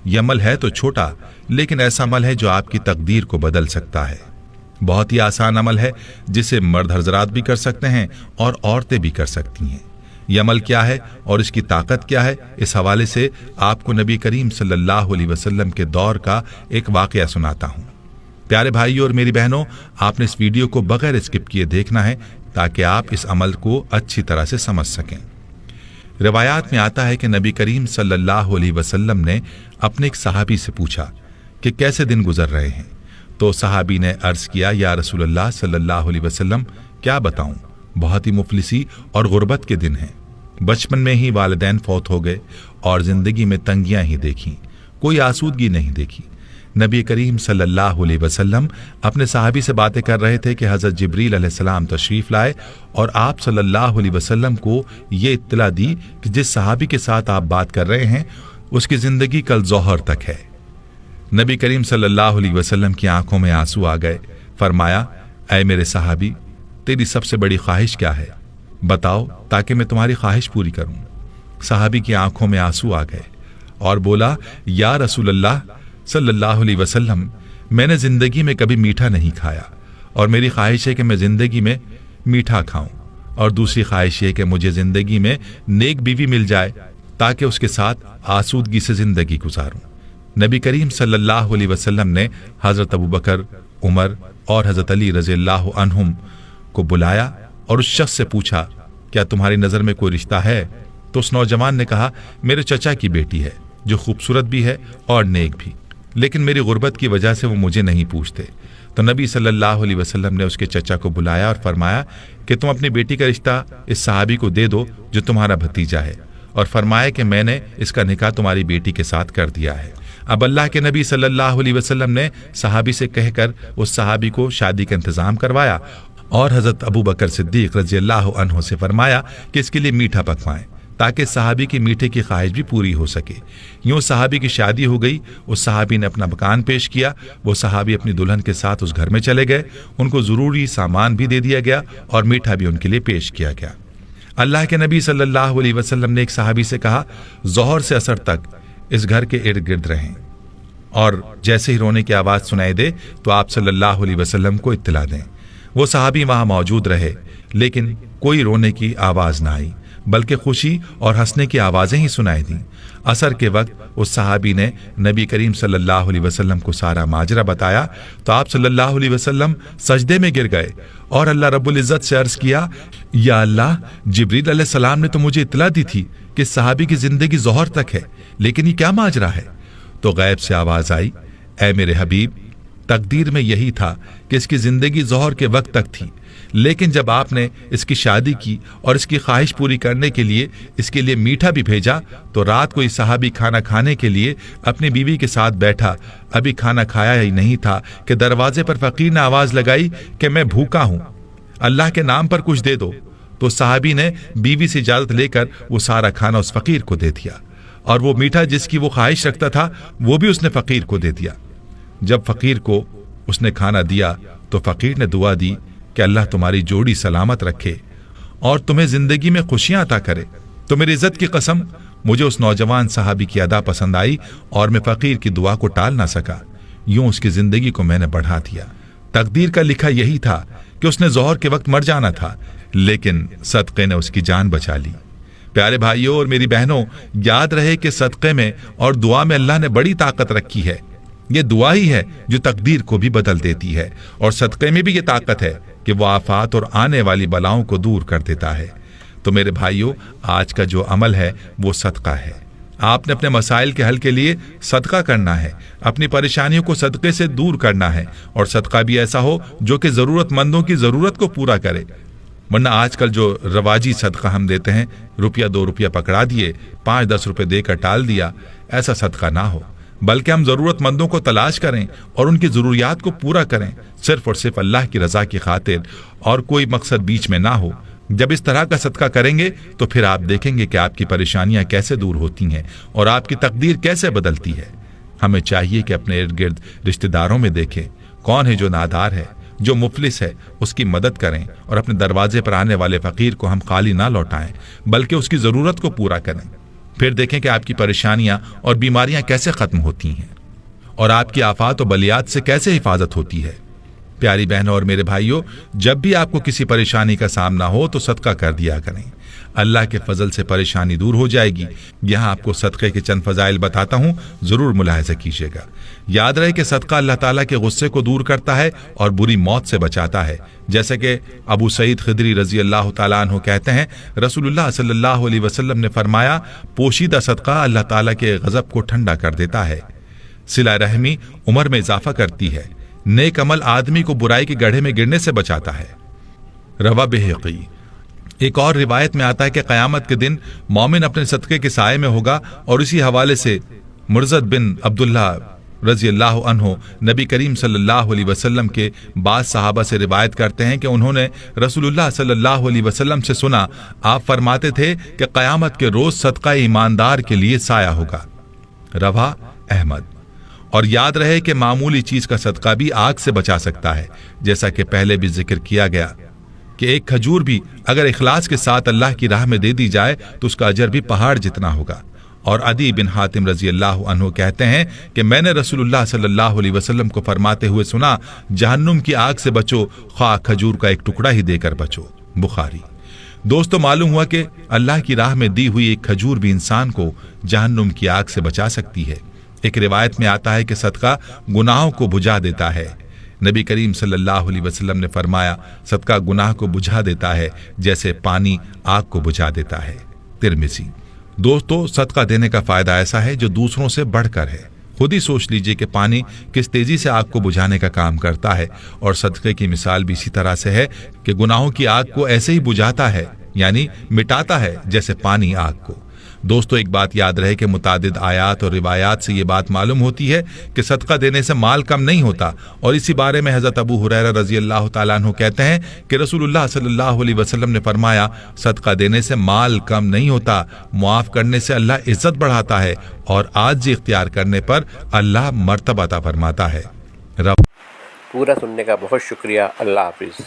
یہ عمل ہے تو چھوٹا، لیکن ایسا عمل ہے جو آپ کی تقدیر کو بدل سکتا ہے۔ بہت ہی آسان عمل ہے جسے مرد حضرات بھی کر سکتے ہیں اور عورتیں بھی کر سکتی ہیں۔ یہ عمل کیا ہے اور اس کی طاقت کیا ہے، اس حوالے سے آپ کو نبی کریم صلی اللہ علیہ وسلم کے دور کا ایک واقعہ سناتا ہوں۔ پیارے بھائیوں اور میری بہنوں، آپ نے اس ویڈیو کو بغیر اسکپ کیے دیکھنا ہے تاکہ آپ اس عمل کو اچھی طرح سے سمجھ سکیں۔ روایات میں آتا ہے کہ نبی کریم صلی اللہ علیہ وسلم نے اپنے ایک صحابی سے پوچھا کہ کیسے دن گزر رہے ہیں، تو صحابی نے عرض کیا، یا رسول اللہ صلی اللہ علیہ وسلم کیا بتاؤں، بہت ہی مفلسی اور غربت کے دن ہیں۔ بچپن میں ہی والدین فوت ہو گئے اور زندگی میں تنگیاں ہی دیکھیں، کوئی آسودگی نہیں دیکھی۔ نبی کریم صلی اللہ علیہ وسلم اپنے صحابی سے باتیں کر رہے تھے کہ حضرت جبریل علیہ السلام تشریف لائے اور آپ صلی اللہ علیہ وسلم کو یہ اطلاع دی کہ جس صحابی کے ساتھ آپ بات کر رہے ہیں اس کی زندگی کل ظہر تک ہے۔ نبی کریم صلی اللہ علیہ وسلم کی آنکھوں میں آنسو آ گئے۔ فرمایا، اے میرے صحابی، تیری سب سے بڑی خواہش کیا ہے؟ بتاؤ تاکہ میں تمہاری خواہش پوری کروں۔ صحابی کی آنکھوں میں آنسو آ گئے اور بولا، یا رسول اللہ صلی اللہ علیہ وسلم، میں نے زندگی میں کبھی میٹھا نہیں کھایا اور میری خواہش ہے کہ میں زندگی میں میٹھا کھاؤں، اور دوسری خواہش یہ کہ مجھے زندگی میں نیک بیوی مل جائے تاکہ اس کے ساتھ آسودگی سے زندگی گزاروں۔ نبی کریم صلی اللہ علیہ وسلم نے حضرت ابوبکر، عمر اور حضرت علی رضی اللہ عنہم کو بلایا اور اس شخص سے پوچھا، کیا تمہاری نظر میں کوئی رشتہ ہے؟ تو اس نوجوان نے کہا، میرے چچا کی بیٹی ہے جو خوبصورت بھی ہے اور نیک بھی، لیکن میری غربت کی وجہ سے وہ مجھے نہیں پوچھتے۔ تو نبی صلی اللہ علیہ وسلم نے اس کے چچا کو بلایا اور فرمایا کہ تم اپنی بیٹی کا رشتہ اس صحابی کو دے دو جو تمہارا بھتیجا ہے، اور فرمایا کہ میں نے اس کا نکاح تمہاری بیٹی کے ساتھ کر دیا ہے۔ اب اللہ کے نبی صلی اللہ علیہ وسلم نے صحابی سے کہہ کر اس صحابی کو شادی کا انتظام کروایا اور حضرت ابوبکر صدیق رضی اللہ عنہ سے فرمایا کہ اس کے لیے میٹھا پکوائیں تاکہ صحابی کی میٹھے کی خواہش بھی پوری ہو سکے۔ یوں صحابی کی شادی ہو گئی۔ اس صحابی نے اپنا مکان پیش کیا۔ وہ صحابی اپنی دلہن کے ساتھ اس گھر میں چلے گئے، ان کو ضروری سامان بھی دے دیا گیا اور میٹھا بھی ان کے لیے پیش کیا گیا۔ اللہ کے نبی صلی اللہ علیہ وسلم نے ایک صحابی سے کہا، ظہر سے عصر تک اس گھر کے ارد گرد رہیں، اور جیسے ہی رونے کی آواز سنائی دے تو آپ صلی اللہ علیہ وسلم کو اطلاع دیں۔ وہ صحابی وہاں موجود رہے، لیکن کوئی رونے کی آواز نہ آئی، بلکہ خوشی اور ہنسنے کی آوازیں ہی سنائی دیں۔ عصر کے وقت اس صحابی نے نبی کریم صلی اللہ علیہ وسلم کو سارا ماجرا بتایا تو آپ صلی اللہ علیہ وسلم سجدے میں گر گئے اور اللہ رب العزت سے عرض کیا، یا اللہ، جبریل علیہ السلام نے تو مجھے اطلاع دی تھی کہ صحابی کی زندگی ظہر تک ہے، لیکن یہ کیا ماجرا ہے؟ تو غیب سے آواز آئی، اے میرے حبیب، تقدیر میں یہی تھا کہ اس کی زندگی ظہر کے وقت تک تھی، لیکن جب آپ نے اس کی شادی کی اور اس کی خواہش پوری کرنے کے لیے اس کے لیے میٹھا بھی بھیجا تو رات کو یہ صحابی کھانا کھانے کے لیے اپنی بیوی کے ساتھ بیٹھا، ابھی کھانا کھایا ہی نہیں تھا کہ دروازے پر فقیر نے آواز لگائی کہ میں بھوکا ہوں، اللہ کے نام پر کچھ دے دو۔ تو صحابی نے بیوی سے اجازت لے کر وہ سارا کھانا اس فقیر کو دے دیا، اور وہ میٹھا جس کی وہ خواہش رکھتا تھا وہ بھی اس نے فقیر کو دے دیا۔ جب فقیر کو اس نے کھانا دیا تو فقیر نے دعا دی کہ اللہ تمہاری جوڑی سلامت رکھے اور تمہیں زندگی میں خوشیاں عطا کرے۔ تو میری عزت کی قسم، مجھے اس نوجوان صحابی کی ادا پسند آئی اور میں فقیر کی دعا کو ٹال نہ سکا، یوں اس کی زندگی کو میں نے بڑھا دیا۔ تقدیر کا لکھا یہی تھا کہ اس نے ظہر کے وقت مر جانا تھا، لیکن صدقے نے اس کی جان بچا لی۔ پیارے بھائیوں اور میری بہنوں، یاد رہے کہ صدقے میں اور دعا میں اللہ نے بڑی طاقت رکھی ہے۔ یہ دعا ہی ہے جو تقدیر کو بھی بدل دیتی ہے، اور صدقے میں بھی یہ طاقت ہے کہ وہ آفات اور آنے والی بلاؤں کو دور کر دیتا ہے۔ تو میرے بھائیوں، آج کا جو عمل ہے وہ صدقہ ہے۔ آپ نے اپنے مسائل کے حل کے لیے صدقہ کرنا ہے، اپنی پریشانیوں کو صدقے سے دور کرنا ہے، اور صدقہ بھی ایسا ہو جو کہ ضرورت مندوں کی ضرورت کو پورا کرے۔ ورنہ آج کل جو رواجی صدقہ ہم دیتے ہیں، روپیہ 2 روپیہ پکڑا دیے، 5-10 روپے دے کر ٹال دیا، ایسا صدقہ نہ ہو، بلکہ ہم ضرورت مندوں کو تلاش کریں اور ان کی ضروریات کو پورا کریں، صرف اور صرف اللہ کی رضا کی خاطر، اور کوئی مقصد بیچ میں نہ ہو۔ جب اس طرح کا صدقہ کریں گے تو پھر آپ دیکھیں گے کہ آپ کی پریشانیاں کیسے دور ہوتی ہیں اور آپ کی تقدیر کیسے بدلتی ہے۔ ہمیں چاہیے کہ اپنے ارد گرد رشتہ داروں میں دیکھیں کون ہے جو نادار ہے، جو مفلس ہے، اس کی مدد کریں، اور اپنے دروازے پر آنے والے فقیر کو ہم خالی نہ لوٹائیں بلکہ اس کی ضرورت کو پورا کریں۔ پھر دیکھیں کہ آپ کی پریشانیاں اور بیماریاں کیسے ختم ہوتی ہیں اور آپ کی آفات و بلیات سے کیسے حفاظت ہوتی ہے۔ پیاری بہنوں اور میرے بھائیوں، جب بھی آپ کو کسی پریشانی کا سامنا ہو تو صدقہ کر دیا کریں، اللہ کے فضل سے پریشانی دور ہو جائے گی۔ یہاں آپ کو صدقے کے چند فضائل بتاتا ہوں، ضرور ملاحظہ کیجیے گا۔ یاد رہے کہ صدقہ اللہ تعالیٰ کے غصے کو دور کرتا ہے اور بری موت سے بچاتا ہے، جیسے کہ ابو سعید خدری رضی اللہ تعالیٰ عنہ کہتے ہیں، رسول اللہ صلی اللہ علیہ وسلم نے فرمایا، پوشیدہ صدقہ اللہ تعالیٰ کے غضب کو ٹھنڈا کر دیتا ہے، صلہ رحمی عمر میں اضافہ کرتی ہے، نیک عمل آدمی کو برائی کے گڑھے میں گرنے سے بچاتا ہے۔ رواہ بہقی۔ ایک اور روایت میں آتا ہے کہ قیامت کے دن مومن اپنے صدقے کے سائے میں ہوگا، اور اسی حوالے سے مرزد بن عبداللہ رضی اللہ عنہ نبی کریم صلی اللہ علیہ وسلم کے بعض صحابہ سے روایت کرتے ہیں کہ انہوں نے رسول اللہ صلی اللہ علیہ وسلم سے سنا، آپ فرماتے تھے کہ قیامت کے روز صدقہ ایماندار کے لیے سایہ ہوگا۔ رواہ احمد۔ اور یاد رہے کہ معمولی چیز کا صدقہ بھی آگ سے بچا سکتا ہے، جیسا کہ پہلے بھی ذکر کیا گیا کہ ایک کھجور بھی اگر اخلاص کے ساتھ اللہ کی راہ میں دے دی جائے تو اس کا اجر بھی پہاڑ جتنا ہوگا۔ اور عدی بن حاتم رضی اللہ عنہ کہتے ہیں کہ میں نے رسول اللہ صلی اللہ علیہ وسلم کو فرماتے ہوئے سنا، جہنم کی آگ سے بچو، خواہ کھجور کا ایک ٹکڑا ہی دے کر بچو۔ بخاری۔ دوستو، معلوم ہوا کہ اللہ کی راہ میں دی ہوئی ایک کھجور بھی انسان کو جہنم کی آگ سے بچا سکتی ہے۔ ایک روایت میں آتا ہے کہ صدقہ گناہوں کو بجھا دیتا ہے۔ نبی کریم صلی اللہ علیہ وسلم نے فرمایا، صدقہ گناہ کو بجھا دیتا ہے جیسے پانی آگ کو بجھا دیتا ہے۔ ترمذی۔ دوستو، صدقہ دینے کا فائدہ ایسا ہے جو دوسروں سے بڑھ کر ہے۔ خود ہی سوچ لیجئے کہ پانی کس تیزی سے آگ کو بجھانے کا کام کرتا ہے، اور صدقے کی مثال بھی اسی طرح سے ہے کہ گناہوں کی آگ کو ایسے ہی بجھاتا ہے، یعنی مٹاتا ہے جیسے پانی آگ کو۔ دوستو، ایک بات یاد رہے کہ متعدد آیات اور روایات سے یہ بات معلوم ہوتی ہے کہ صدقہ دینے سے مال کم نہیں ہوتا، اور اسی بارے میں حضرت ابو ہریرہ رضی اللہ تعالیٰ عنہ کہتے ہیں کہ رسول اللہ صلی اللہ علیہ وسلم نے فرمایا، صدقہ دینے سے مال کم نہیں ہوتا، معاف کرنے سے اللہ عزت بڑھاتا ہے، اور عاجزی اختیار کرنے پر اللہ مرتبہ عطا فرماتا ہے۔ پورا سننے کا بہت شکریہ۔ اللہ حافظ۔